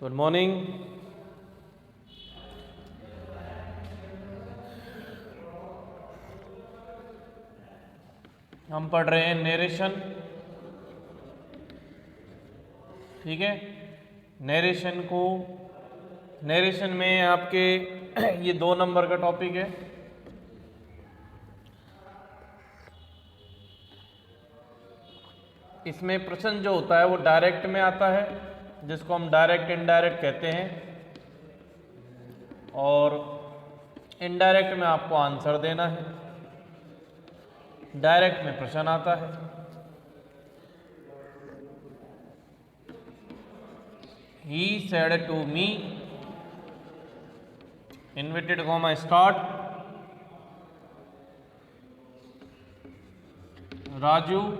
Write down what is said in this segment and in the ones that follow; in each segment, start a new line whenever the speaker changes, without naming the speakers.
Good morning. हम पढ़ रहे हैं नरेशन। ठीक है, नरेशन में आपके ये 2 नंबर का टॉपिक है। इसमें प्रश्न जो होता है वो डायरेक्ट में आता है, जिसको हम डायरेक्ट इनडायरेक्ट कहते हैं, और इनडायरेक्ट में आपको आंसर देना है। डायरेक्ट में प्रश्न आता है। He said to me, inverted comma start, Raju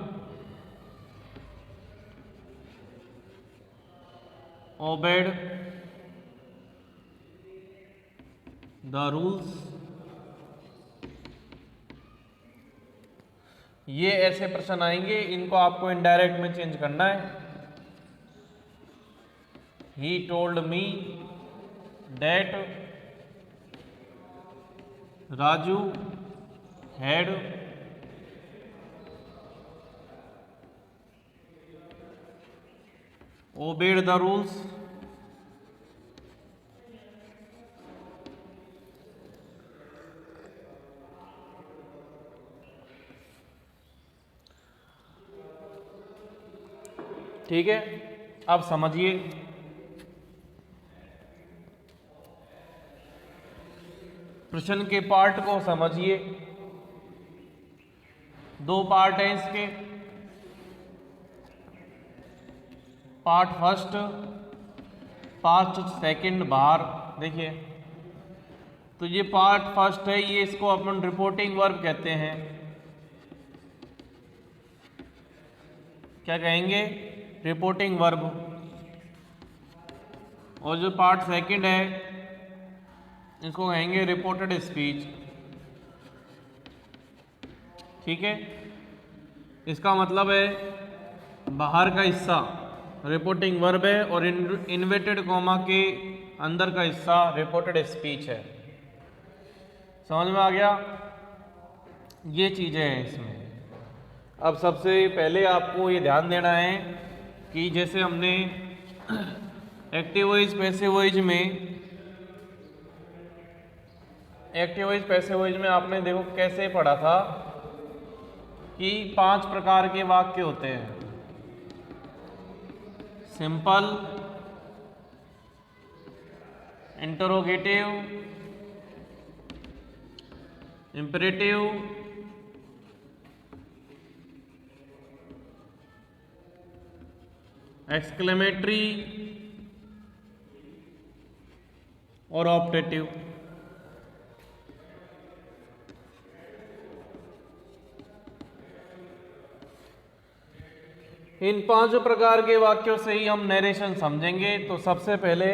obeyed the rules। ये ऐसे प्रश्न आएंगे, इनको आपको इनडायरेक्ट में चेंज करना है। He told me that Raju had obeyed the rules। ठीक है, अब समझिए। प्रश्न के पार्ट को समझिए। 2 पार्ट हैं इसके। पार्ट फर्स्ट, पार्ट सेकंड बाहर देखिए। तो ये पार्ट फर्स्ट है, ये इसको अपन रिपोर्टिंग वर्ब कहते हैं। क्या कहेंगे? Reporting verb. और जो पार्ट सेकंड है इसको कहेंगे रिपोर्टेड स्पीच। ठीक है, इसका मतलब है बाहर का हिस्सा रिपोर्टिंग वर्ब है और इन्वर्टेड कॉमा के अंदर का हिस्सा रिपोर्टेड स्पीच है। समझ में आ गया? ये चीजें हैं इसमें। अब सबसे पहले आपको ये ध्यान देना है कि जैसे हमने एक्टिव वॉइस पैसिव वॉइस में आपने देखो कैसे पढ़ा था कि 5 प्रकार के वाक्य होते हैं। सिंपल, इंटरोगेटिव, इंपेरेटिव, एक्सक्लेमेटरी और ऑप्टेटिव। इन 5 प्रकार के वाक्यों से ही हम नरेशन समझेंगे। तो सबसे पहले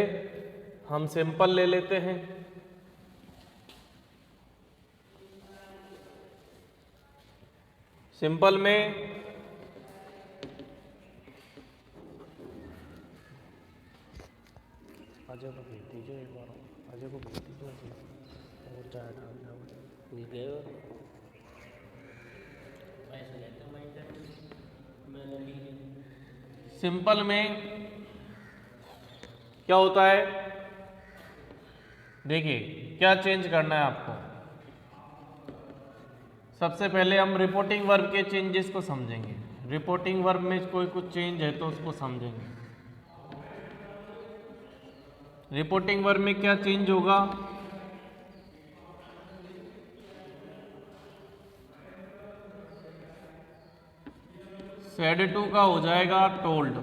हम सिंपल ले लेते हैं। सिंपल में
अजय को भेज दीजिए, एक बार अजय को भेज दीजिए और जाएगा भूल गए और पैसे लेते
सिंपल में क्या होता है? देखिए क्या चेंज करना है आपको। सबसे पहले हम रिपोर्टिंग वर्ब के चेंजेस को समझेंगे। रिपोर्टिंग वर्ब में कोई कुछ चेंज है तो उसको समझेंगे। रिपोर्टिंग वर्ब में क्या चेंज होगा? सेड टू का हो जाएगा टोल्ड।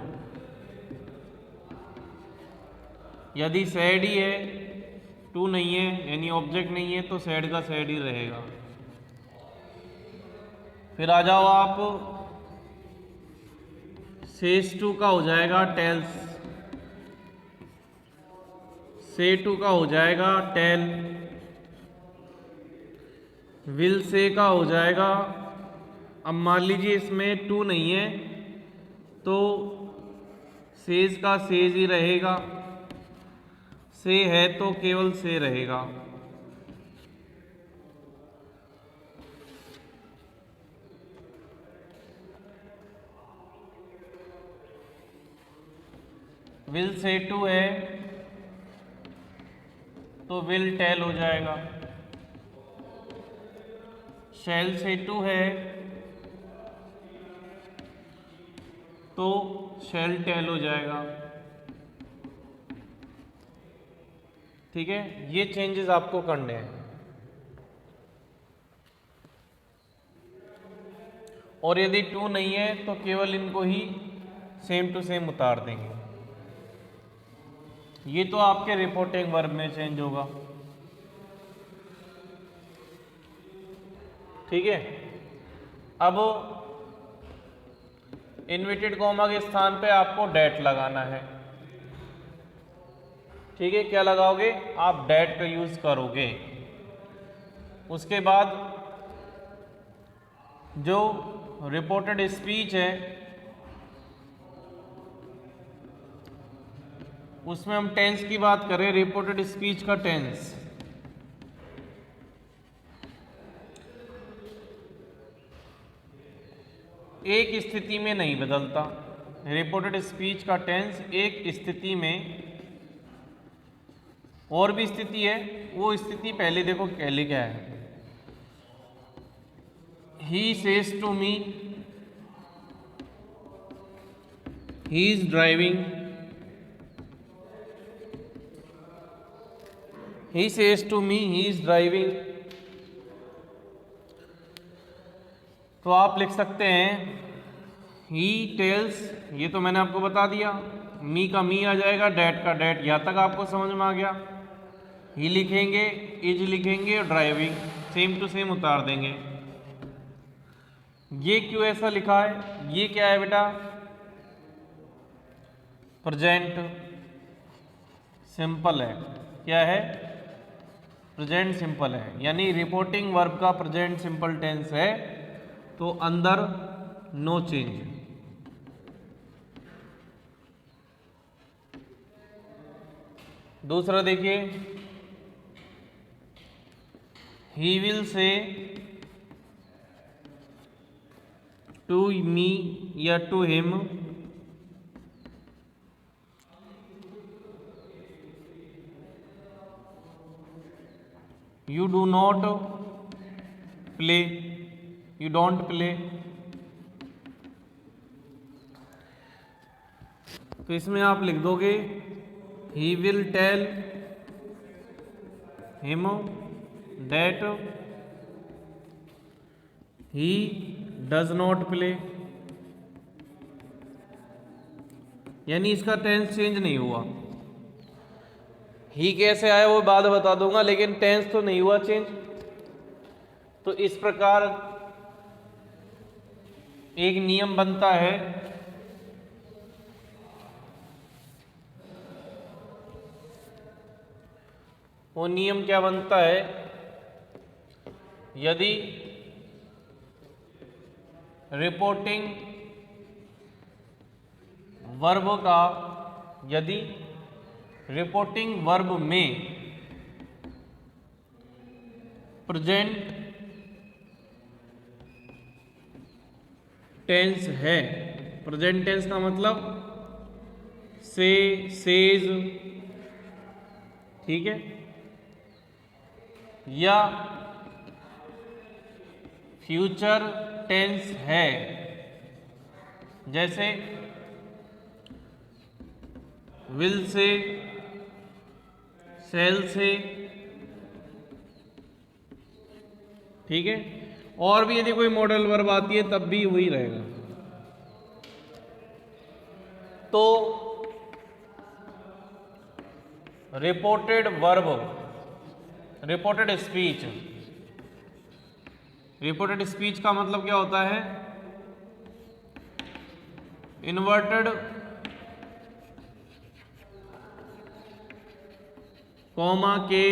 यदि सेड ही है, टू नहीं है यानी ऑब्जेक्ट नहीं है, तो सेड का सेड ही रहेगा। फिर आ जाओ आप, सेज टू का हो जाएगा टेल्स। से टू का हो जाएगा टेल। विल से का हो जाएगा। अब मान लीजिए इसमें टू नहीं है तो सेज का सेज ही रहेगा। से है तो केवल से रहेगा। विल से टू है तो विल टेल हो जाएगा। शैल से टू है तो शैल टेल हो जाएगा। ठीक है, ये चेंजेस आपको करने हैं। और यदि टू नहीं है तो केवल इनको ही सेम टू सेम उतार देंगे। ये तो आपके रिपोर्टिंग वर्ब में चेंज होगा। ठीक है, अब इन्वर्टेड कॉमा के स्थान पे आपको डैट लगाना है। ठीक है, क्या लगाओगे आप? डैट का यूज करोगे। उसके बाद जो रिपोर्टेड स्पीच है उसमें हम टेंस की बात करें। रिपोर्टेड स्पीच का टेंस एक स्थिति में नहीं बदलता। रिपोर्टेड स्पीच का टेंस एक स्थिति में, और भी स्थिति है, वो स्थिति पहले देखो पहले क्या है। He says to me he is driving. He says to me he is driving. तो आप लिख सकते हैं ही टेल्स, ये तो मैंने आपको बता दिया। मी का मी आ जाएगा, डैट का डैट। यहाँ तक आपको समझ में आ गया। ही लिखेंगे, इज लिखेंगे और ड्राइविंग सेम टू सेम उतार देंगे। ये क्यों ऐसा लिखा है? ये क्या है बेटा? प्रेजेंट सिंपल है। क्या है? प्रेजेंट सिंपल है, यानी रिपोर्टिंग वर्ब का प्रेजेंट सिंपल टेंस है, तो अंदर नो चेंज। दूसरा देखिए, he will say to me या to him you do not play, you don't play. तो इसमें आप लिख दोगे he will tell him that he does not play, यानी इसका टेंस चेंज नहीं हुआ। ही कैसे आया वो बाद बता दूंगा, लेकिन टेंस तो नहीं हुआ चेंज। तो इस प्रकार एक नियम बनता है, वो नियम क्या बनता है? यदि रिपोर्टिंग वर्ब का, यदि रिपोर्टिंग वर्ब में प्रेजेंट टेंस है, प्रेजेंट टेंस का मतलब से, सेज, ठीक है, या फ्यूचर टेंस है, जैसे विल से, शैल से, ठीक है। और भी यदि कोई मॉडल वर्ब आती है तब भी वही रहेगा। तो reported verb, reported speech, reported speech का मतलब क्या होता है? इन्वर्टेड कॉमा के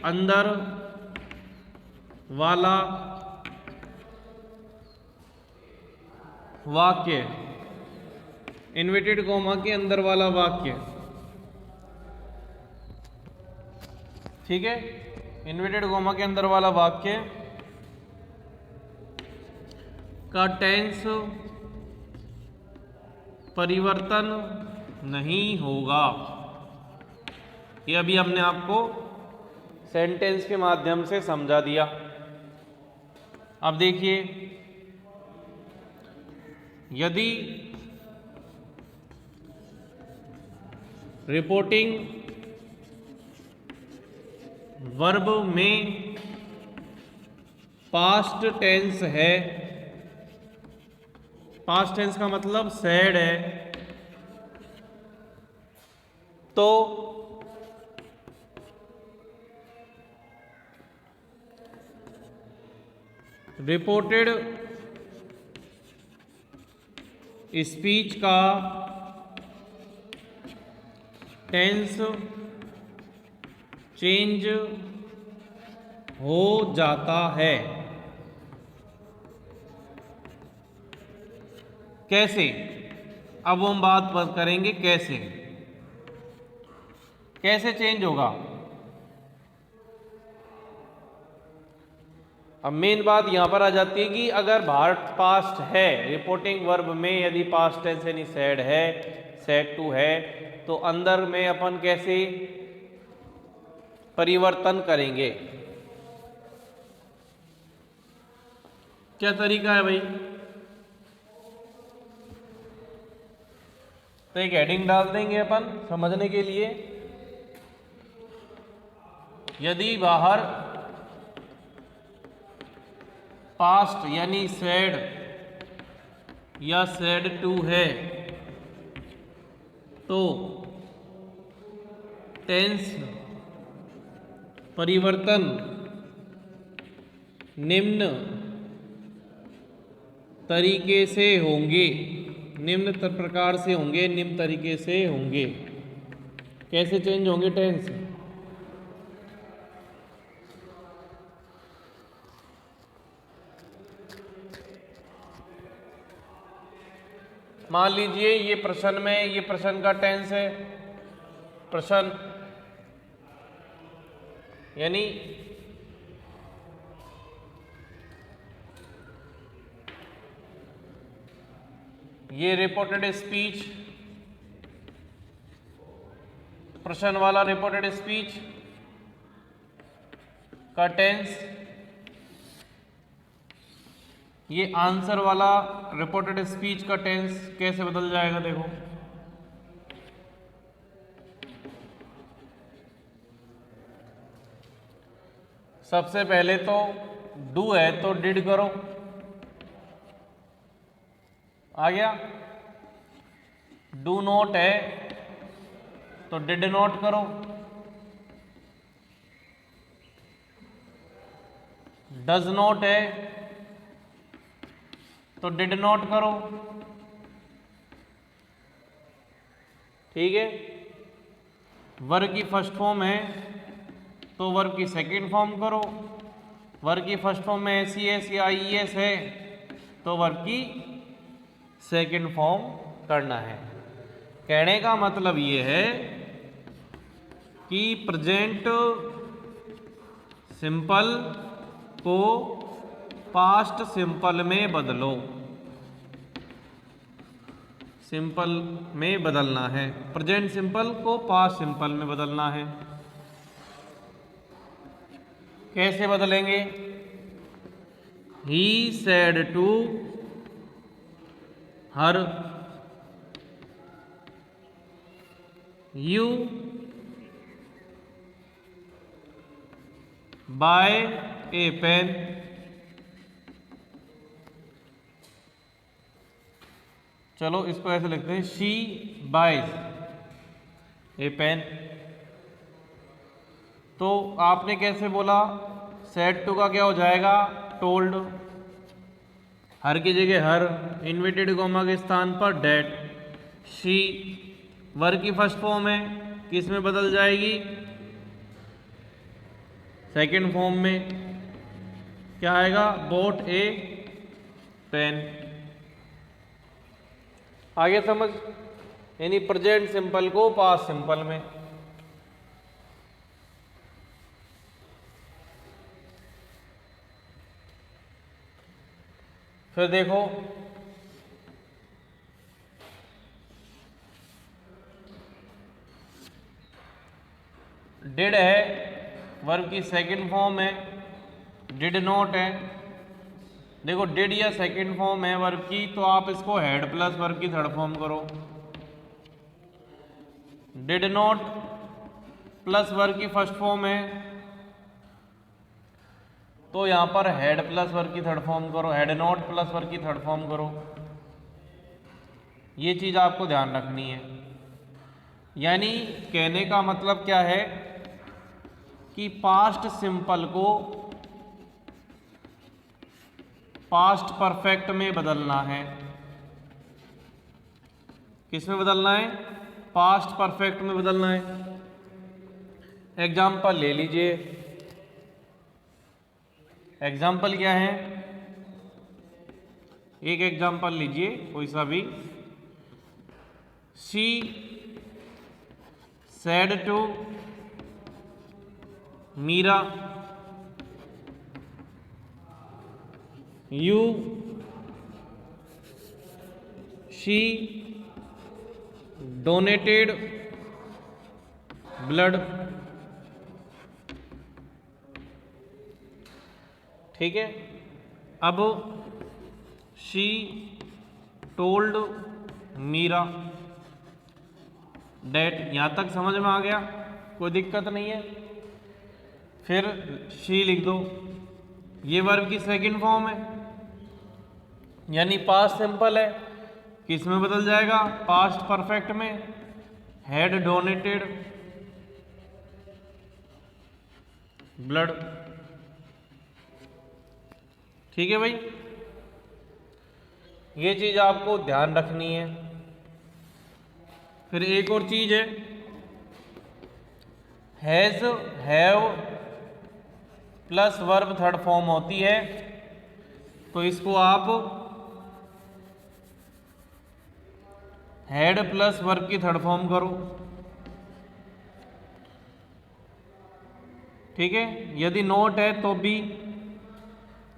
अंदर वाला वाक्य, इन्वर्टेड कॉमा के अंदर वाला वाक्य, ठीक है, इन्वर्टेड कॉमा के अंदर वाला वाक्य का टेंस परिवर्तन नहीं होगा। ये अभी हमने आपको सेंटेंस के माध्यम से समझा दिया। अब देखिए, यदि रिपोर्टिंग वर्ब में पास्ट टेंस है, पास्ट टेंस का मतलब सैड है, तो रिपोर्टेड स्पीच का टेंस चेंज हो जाता है। कैसे? अब हम बात करेंगे कैसे कैसे चेंज होगा। अब मेन बात यहां पर आ जाती है कि अगर भारत पास्ट है, रिपोर्टिंग वर्ब में यदि पास्ट टेंस यानी सेड है, सेड टू है, तो अंदर में अपन कैसे परिवर्तन करेंगे? क्या तरीका है भाई? तो एक हेडिंग डाल देंगे अपन समझने के लिए। यदि बाहर पास्ट यानी सेड या सेड टू है, तो टेंस परिवर्तन निम्न तरीके से होंगे, निम्न प्रकार से होंगे, निम्न तरीके से होंगे। कैसे चेंज होंगे टेंस? मान लीजिए ये प्रश्न में, ये प्रश्न का टेंस है, प्रश्न यानी ये रिपोर्टेड स्पीच, प्रश्न वाला रिपोर्टेड स्पीच का टेंस, ये आंसर वाला रिपोर्टेड स्पीच का टेंस कैसे बदल जाएगा? देखो, सबसे पहले तो डू है तो डिड करो, आ गया। डू नॉट है तो डिड नॉट करो, डज नॉट है तो डिड नॉट करो, ठीक है। वर्ब की फर्स्ट फॉर्म है तो वर्ब की सेकंड फॉर्म करो, वर्ब की फर्स्ट फॉर्म में एस या IES है तो वर्ब की सेकंड फॉर्म करना है। कहने का मतलब ये है कि प्रेजेंट सिंपल को पास्ट सिंपल में बदलो, सिंपल में बदलना है, प्रेजेंट सिंपल को पास्ट सिंपल में बदलना है। कैसे बदलेंगे? He said to her, you buy a pen, चलो इसको ऐसे लिखते हैं, शी बाइज ए पेन। तो आपने कैसे बोला? सेड टू का क्या हो जाएगा? टोल्ड, हर की जगह हर, इन्वर्टेड कॉमा के स्थान पर डेट। शी वर्ब की फर्स्ट फॉर्म है, किस में बदल जाएगी? सेकंड फॉर्म में। क्या आएगा? Bought a pen. आगे समझ? यानी प्रेजेंट सिंपल को पास्ट सिंपल में। फिर देखो डिड है, वर्ब की सेकंड फॉर्म है, डिड नॉट है। देखो डिड या सेकंड फॉर्म है वर्ब की, तो आप इसको हेड प्लस वर्ब की थर्ड फॉर्म करो। डिड नॉट प्लस वर्ब की फर्स्ट फॉर्म है, तो यहां पर हेड प्लस वर्ब की थर्ड फॉर्म करो, हेड नॉट प्लस वर्ब की थर्ड फॉर्म करो। ये चीज आपको ध्यान रखनी है। यानी कहने का मतलब क्या है कि पास्ट सिंपल को पास्ट परफेक्ट में बदलना है। किस में बदलना है? पास्ट परफेक्ट में बदलना है। एग्जाम्पल ले लीजिए। एग्जाम्पल क्या है? एक एग्जाम्पल लीजिए कोई सा भी। She said to Meera you she donated blood. ठीक है। अब शी टोल्ड मीरा डेट, यहां तक समझ में आ गया? कोई दिक्कत नहीं है। फिर शी लिख दो। ये वर्ब की सेकंड फॉर्म है, यानी पास्ट सिंपल है। किस में बदल जाएगा? पास्ट परफेक्ट में। Had donated blood. ठीक है भाई, ये चीज आपको ध्यान रखनी है। फिर एक और चीज है, has have plus verb third form होती है, तो इसको आप हैड प्लस वर्ब की थर्ड फॉर्म करो। ठीक है। यदि नोट है तो भी।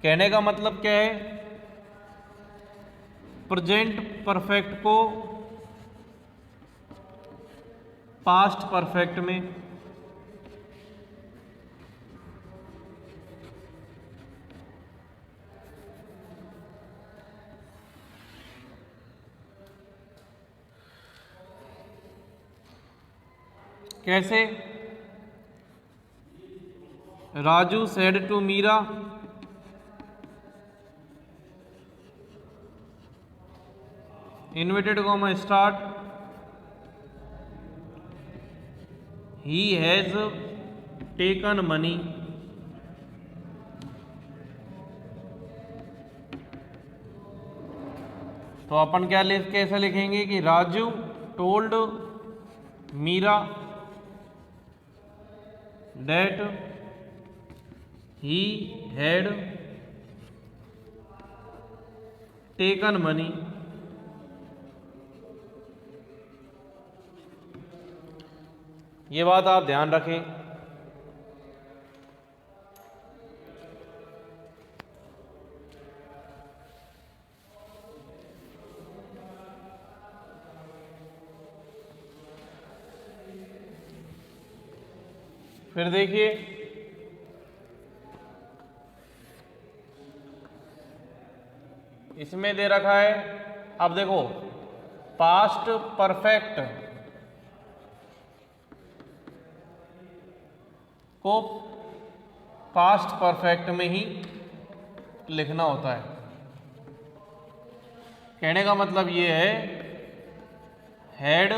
कहने का मतलब क्या है? प्रेजेंट परफेक्ट को पास्ट परफेक्ट में। कैसे? Raju said to Meera inverted comma start he has taken money. तो अपन क्या कैसे लिखेंगे कि Raju told Meera that he had taken money. ये बात आप ध्यान रखें। फिर देखिए इसमें दे रखा है। अब देखो पास्ट परफेक्ट को पास्ट परफेक्ट में ही लिखना होता है। कहने का मतलब ये है हैड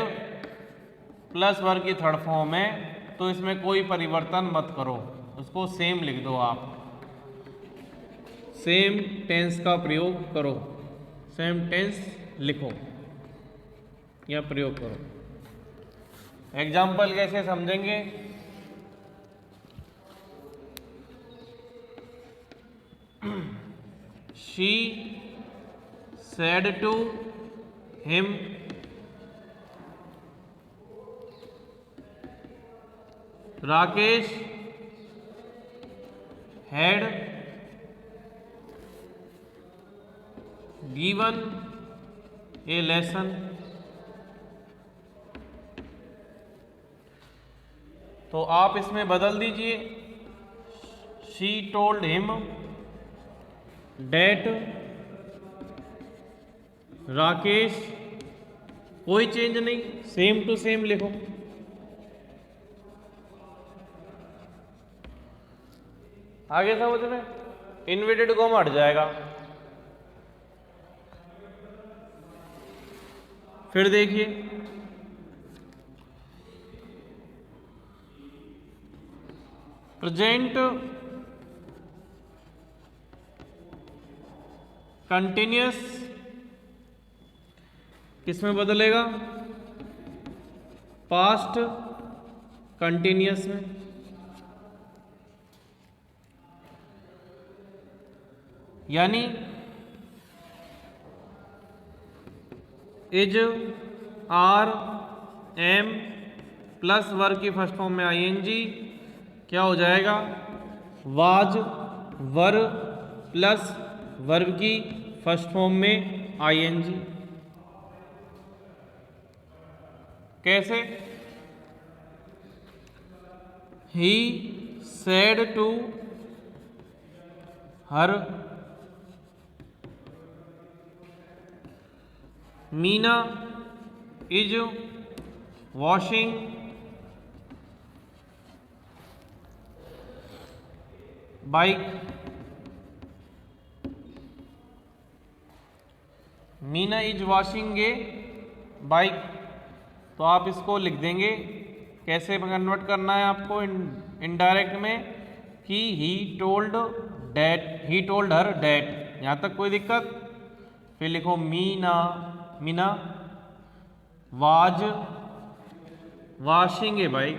प्लस वर्ब की थर्ड फॉर्म है, तो इसमें कोई परिवर्तन मत करो, उसको सेम लिख दो। आप सेम टेंस का प्रयोग करो, सेम टेंस लिखो या प्रयोग करो। एग्जाम्पल कैसे समझेंगे? She said to him Rakesh had given a lesson. तो आप इसमें बदल दीजिए, she told him that Rakesh, कोई चेंज नहीं, सेम टू सेम लिखो। आगे समझ में, इन्वर्टेड कॉमा हट जाएगा। फिर देखिए, प्रेजेंट कंटिन्यूअस किसमें बदलेगा? पास्ट कंटिन्यूअस में। यानी is, are, am plus verb की फर्स्ट फॉर्म में आईएनजी, क्या हो जाएगा? वाज वर्ब प्लस वर्ब की फर्स्ट फॉर्म में आईएनजी। कैसे? He said to her Meena is washing bike. Meena is washing a bike. तो आप इसको लिख देंगे, कैसे कन्वर्ट करना है आपको इनडायरेक्ट में, कि he told that, he told her that. यहाँ तक कोई दिक्कत? फिर लिखो Meena, Meena was washing a bike.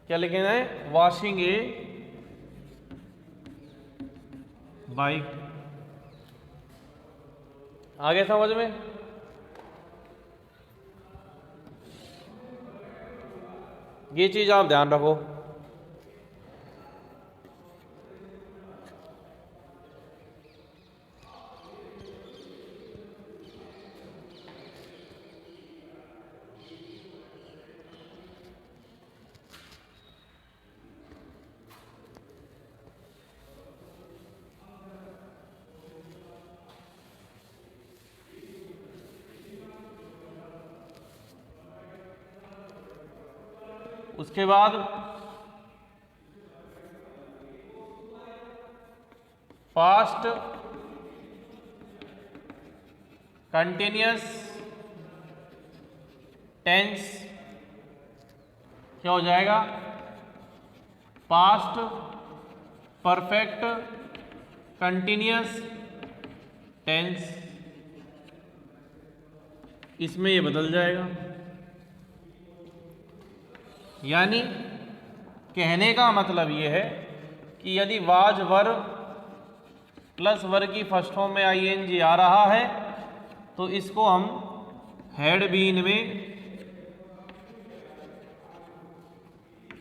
क्या लिखना है? Washing a bike. आगे समझ में? ये चीज आप ध्यान रखो। उसके बाद पास्ट कंटिन्यूअस टेंस क्या हो जाएगा? Past perfect continuous tense. इसमें ये बदल जाएगा। यानी कहने का मतलब ये है कि यदि वाज वर्ब प्लस वर्ब की फर्स्ट फॉर्म में आईएनजी आ रहा है तो इसको हम हैड बीन में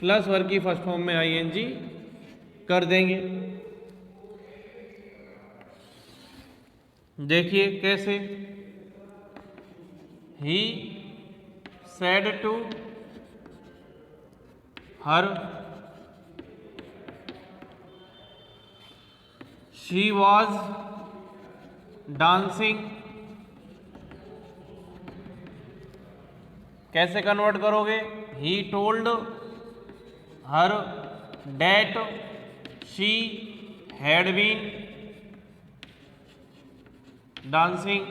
प्लस वर्ब की फर्स्ट फॉर्म में आईएनजी कर देंगे। देखिए कैसे, he said to her she was dancing. कैसे कन्वर्ट करोगे? He told her that she had been dancing.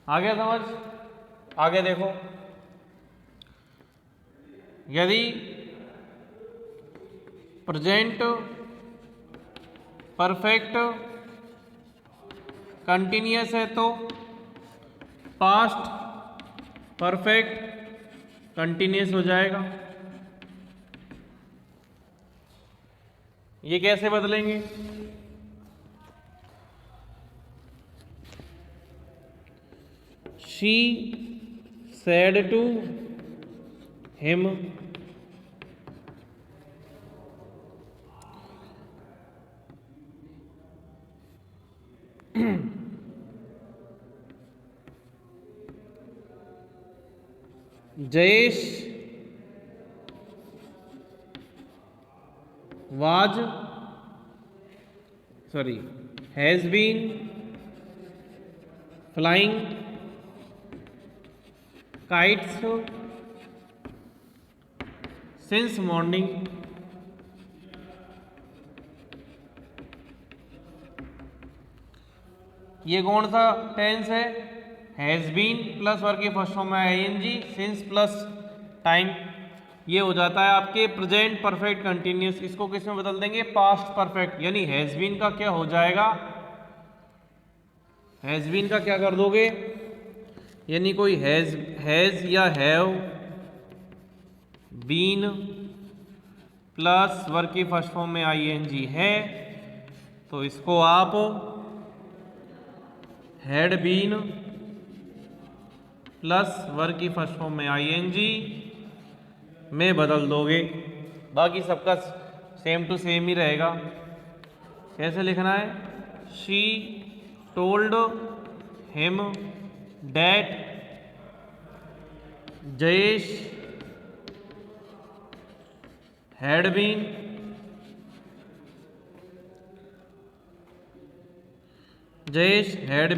आगे समझ? आगे देखो, यदि प्रेजेंट परफेक्ट कंटिन्यूअस है तो पास्ट परफेक्ट कंटिन्यूअस हो जाएगा। ये कैसे बदलेंगे? She said to him Jayesh was sorry has been flying kites since morning. ये कौन सा टेंस है? हैज़ बीन प्लस वर्ब की फर्स्ट फॉर्म में आईएनजी, सिंस प्लस टाइम। ये हो जाता है आपके प्रेजेंट परफेक्ट कंटिन्यूस। इसको किस में बदल देंगे? Past perfect. यानी हैज़ बीन का क्या हो जाएगा? हैज़ बीन का क्या कर दोगे? यानी कोई हैज़ या हैव बीन प्लस वर्ब की फर्स्ट फॉर्म में आईएनजी है, तो इसको आप हैड बीन प्लस वर्ब की फर्स्ट फॉर्म में आईएनजी में बदल दोगे। बाकी सबका सेम टू सेम ही रहेगा। कैसे लिखना है? She told him that Jayesh had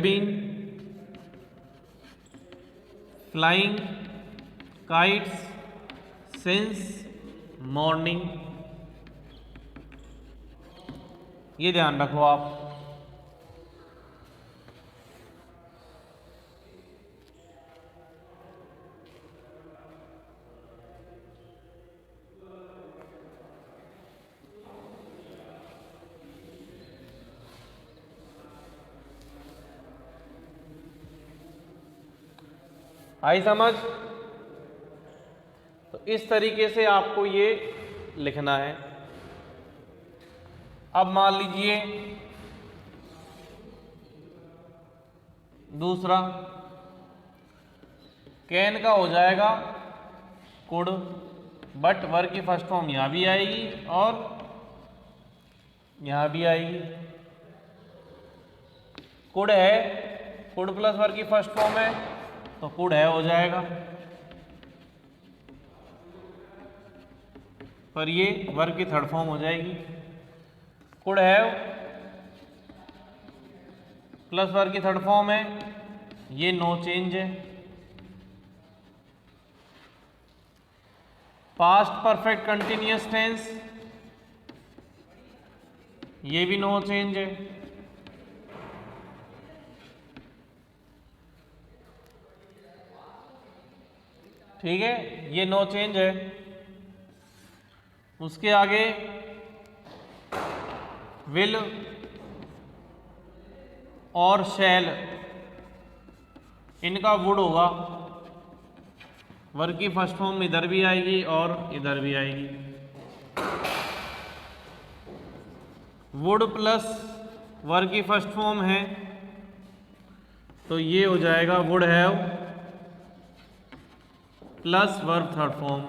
been flying kites since morning. ये ध्यान रखो आप। आई समझ? तो इस तरीके से आपको ये लिखना है। अब मान लीजिए दूसरा कैन का हो जाएगा कुड, बट वर्ब की फर्स्ट फॉर्म यहां भी आएगी और यहां भी आएगी। कुड है, कुड प्लस वर्ब की फर्स्ट फॉर्म है तो कुड है हो जाएगा, पर ये वर्ब की थर्ड फॉर्म हो जाएगी। कुड हैव प्लस वर्ब की थर्ड फॉर्म है, ये नो चेंज है। पास्ट परफेक्ट कंटिन्यूअस टेंस, ये भी नो चेंज है। ठीक है, ये नो चेंज है। उसके आगे विल और शैल, इनका वुड होगा। वर्ब की फर्स्ट फॉर्म इधर भी आएगी और इधर भी आएगी। वुड प्लस वर्ब की फर्स्ट फॉर्म है तो ये हो जाएगा would have plus verb third form.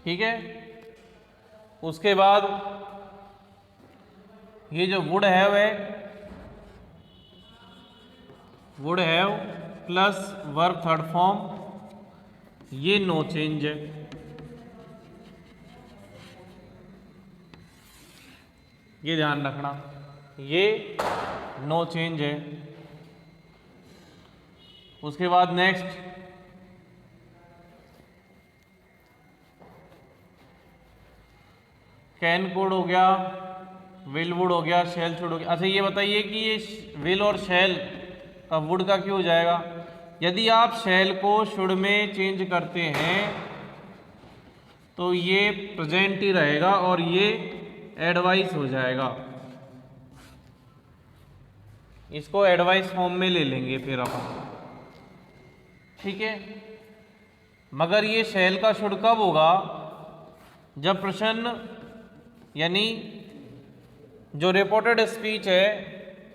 ठीक है, उसके बाद ये जो वुड हैव है, would have plus verb third form, ये नो चेंज है। ये ध्यान रखना, ये नो चेंज है। उसके बाद नेक्स्ट कैन कोड हो गया, विल वुड हो गया, शैल शुड हो गया। अच्छा ये बताइए कि ये विल और शैल का वुड का क्यों हो जाएगा? यदि आप शैल को शुड में चेंज करते हैं तो ये प्रेजेंट ही रहेगा और ये एडवाइस हो जाएगा। इसको एडवाइस फॉर्म में ले लेंगे फिर अपन। ठीक है, मगर ये शैल का शुड कब होगा? जब प्रश्न यानी जो रिपोर्टेड स्पीच है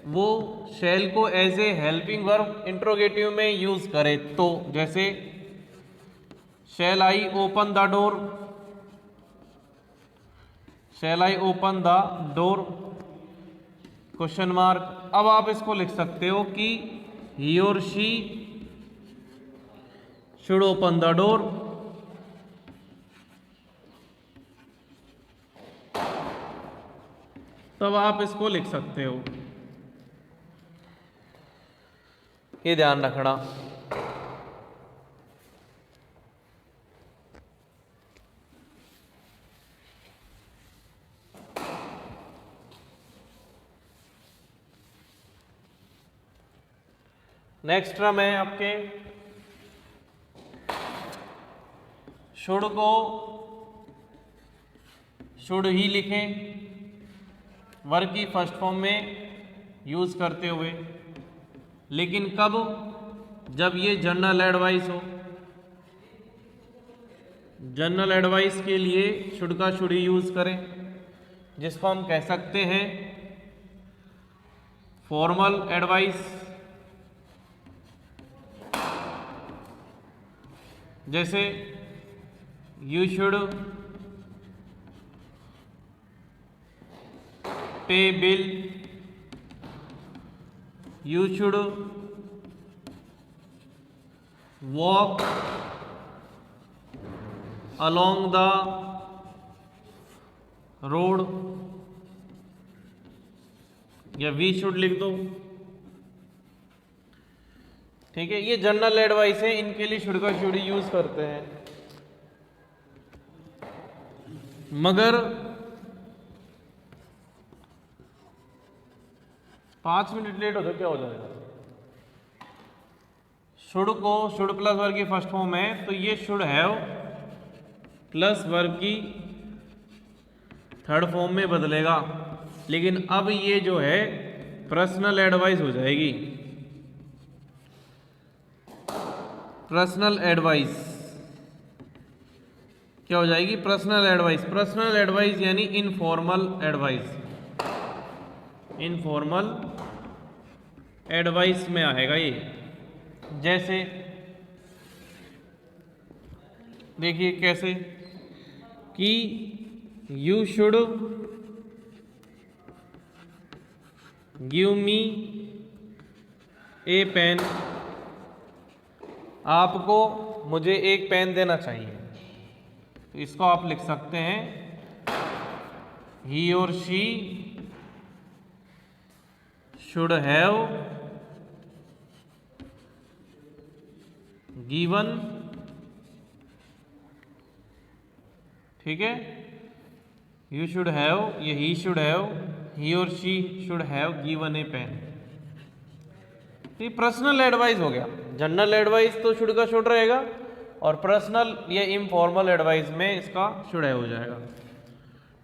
वो शैल को as a helping verb interrogative में यूज करे तो, जैसे shall I open the door, shall I open the door question mark. अब आप इसको लिख सकते हो कि ही और she should open the door, तब आप इसको लिख सकते हो। ये ध्यान रखना। नेक्स्ट टर्म है आपके शुड को शुड ही लिखें वर्ब की फर्स्ट फॉर्म में यूज करते हुए, लेकिन कब? जब ये जनरल एडवाइस हो। जनरल एडवाइस के लिए शुड का शुड ही यूज करें, जिसको हम कह सकते हैं फॉर्मल एडवाइस। जैसे you should pay bill, you should walk along the road, या वी शुड लिख दो। ठीक है, ये जनरल एडवाइस है, इनके लिए शुड का शुड यूज करते हैं। मगर 5 मिनट लेट हो तो क्या हो जाएगा? शुड को शुड प्लस वर्ब की फर्स्ट फॉर्म है, तो ये शुड हैव प्लस वर्ब की थर्ड फॉर्म में बदलेगा, लेकिन अब ये जो है पर्सनल एडवाइस हो जाएगी। पर्सनल एडवाइस क्या हो जाएगी? Personal advice. पर्सनल एडवाइस यानी इनफॉर्मल एडवाइस, इनफॉर्मल एडवाइस में आएगा ये। जैसे देखिए कैसे कि you should give me a pen, आपको मुझे एक पेन देना चाहिए। तो इसको आप लिख सकते हैं ही और शी शुड हैव गिवन, ठीक है, यू शुड हैव, ये ही शुड हैव, ही और she should have given a pen. ये पर्सनल एडवाइस हो गया। जनरल एडवाइस तो शुड का शुड रहेगा, और पर्सनल या इनफॉर्मल एडवाइस में इसका शुड है हो जाएगा।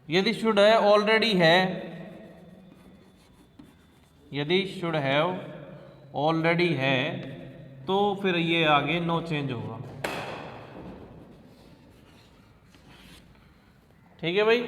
यदि शुड है ऑलरेडी है, यदि शुड हैव ऑलरेडी है, तो फिर ये आगे नो चेंज होगा। ठीक है भाई।